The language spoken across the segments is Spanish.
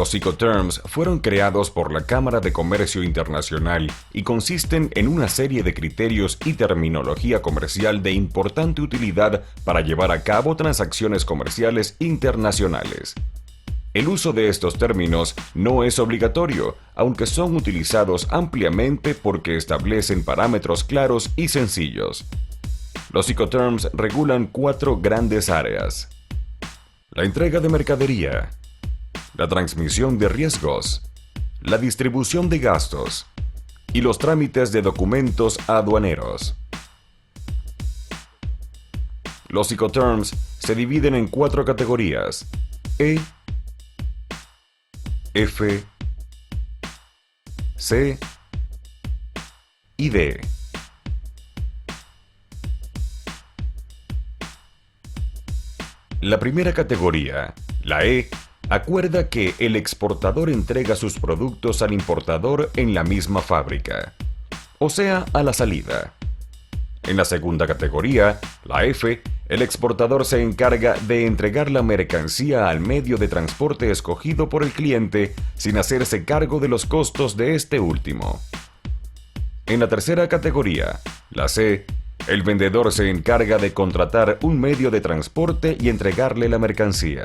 Los Incoterms fueron creados por la Cámara de Comercio Internacional y consisten en una serie de criterios y terminología comercial de importante utilidad para llevar a cabo transacciones comerciales internacionales. El uso de estos términos no es obligatorio, aunque son utilizados ampliamente porque establecen parámetros claros y sencillos. Los Incoterms regulan 4 grandes áreas: la entrega de mercadería, la transmisión de riesgos, la distribución de gastos y los trámites de documentos aduaneros. Los Incoterms se dividen en 4 categorías: E, F, C y D. La primera categoría, la E, acuerda que el exportador entrega sus productos al importador en la misma fábrica, o sea, a la salida. En la segunda categoría, la F, el exportador se encarga de entregar la mercancía al medio de transporte escogido por el cliente sin hacerse cargo de los costos de este último. En la tercera categoría, la C, el vendedor se encarga de contratar un medio de transporte y entregarle la mercancía.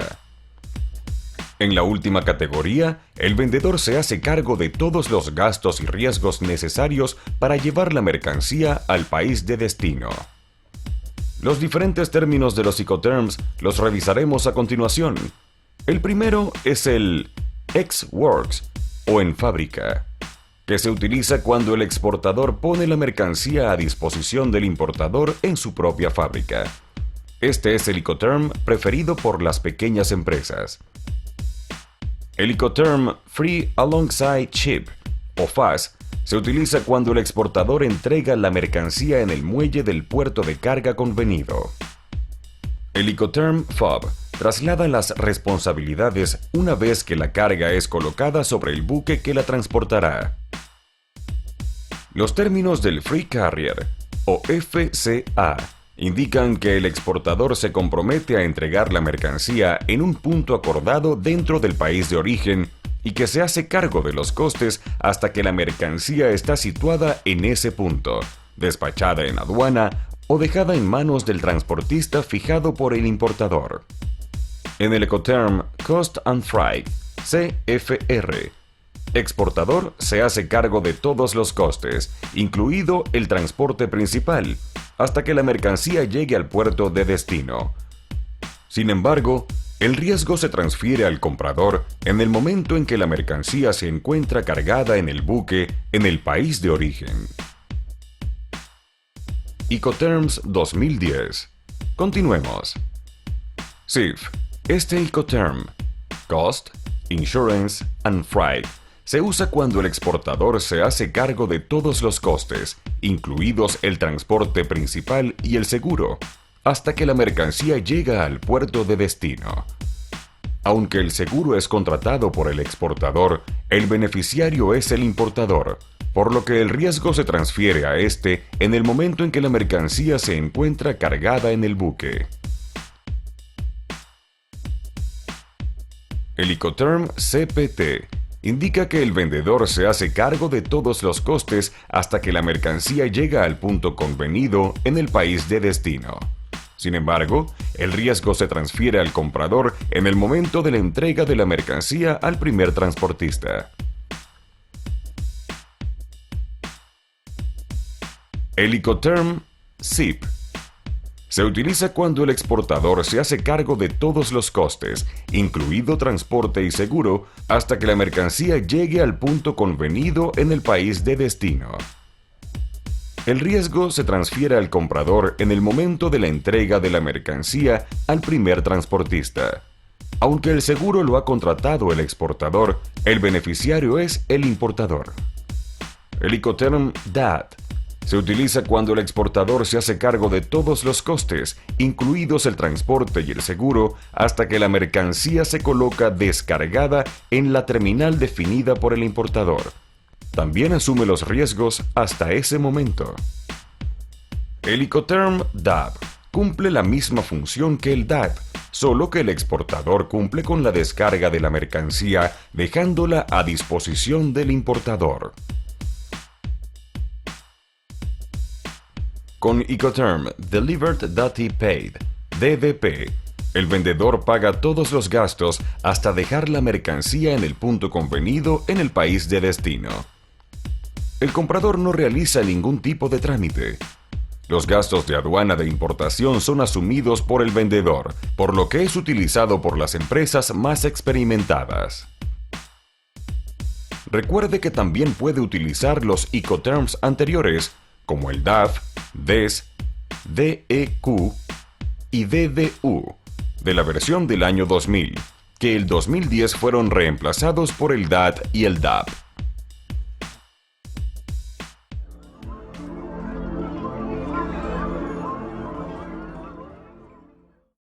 En la última categoría, el vendedor se hace cargo de todos los gastos y riesgos necesarios para llevar la mercancía al país de destino. Los diferentes términos de los Incoterms los revisaremos a continuación. El primero es el ex works o en fábrica, que se utiliza cuando el exportador pone la mercancía a disposición del importador en su propia fábrica. Este es el Incoterm preferido por las pequeñas empresas. El Incoterm Free Alongside Ship, o FAS, se utiliza cuando el exportador entrega la mercancía en el muelle del puerto de carga convenido. El Incoterm FOB traslada las responsabilidades una vez que la carga es colocada sobre el buque que la transportará. Los términos del Free Carrier, o FCA, indican que el exportador se compromete a entregar la mercancía en un punto acordado dentro del país de origen y que se hace cargo de los costes hasta que la mercancía está situada en ese punto, despachada en aduana o dejada en manos del transportista fijado por el importador. En el Incoterm Cost and Freight, CFR, exportador se hace cargo de todos los costes, incluido el transporte principal, hasta que la mercancía llegue al puerto de destino. Sin embargo, el riesgo se transfiere al comprador en el momento en que la mercancía se encuentra cargada en el buque en el país de origen. Incoterms 2010. Continuemos. CIF. Este Incoterm, Cost, Insurance and Freight, se usa cuando el exportador se hace cargo de todos los costes, incluidos el transporte principal y el seguro, hasta que la mercancía llega al puerto de destino. Aunque el seguro es contratado por el exportador, el beneficiario es el importador, por lo que el riesgo se transfiere a este en el momento en que la mercancía se encuentra cargada en el buque. El Incoterm CPT indica que el vendedor se hace cargo de todos los costes hasta que la mercancía llega al punto convenido en el país de destino. Sin embargo, el riesgo se transfiere al comprador en el momento de la entrega de la mercancía al primer transportista. El Incoterm SIP se utiliza cuando el exportador se hace cargo de todos los costes, incluido transporte y seguro, hasta que la mercancía llegue al punto convenido en el país de destino. El riesgo se transfiere al comprador en el momento de la entrega de la mercancía al primer transportista. Aunque el seguro lo ha contratado el exportador, el beneficiario es el importador. El Incoterm DAT se utiliza cuando el exportador se hace cargo de todos los costes, incluidos el transporte y el seguro, hasta que la mercancía se coloca descargada en la terminal definida por el importador. También asume los riesgos hasta ese momento. El Incoterm DAB cumple la misma función que el DAT, solo que el exportador cumple con la descarga de la mercancía dejándola a disposición del importador. Con Incoterm Delivered Duty Paid, DDP, el vendedor paga todos los gastos hasta dejar la mercancía en el punto convenido en el país de destino. El comprador no realiza ningún tipo de trámite. Los gastos de aduana de importación son asumidos por el vendedor, por lo que es utilizado por las empresas más experimentadas. Recuerde que también puede utilizar los Incoterms anteriores, como el DAF, DES, DEQ y DDU, de la versión del año 2000, que el 2010 fueron reemplazados por el DAT y el DAP.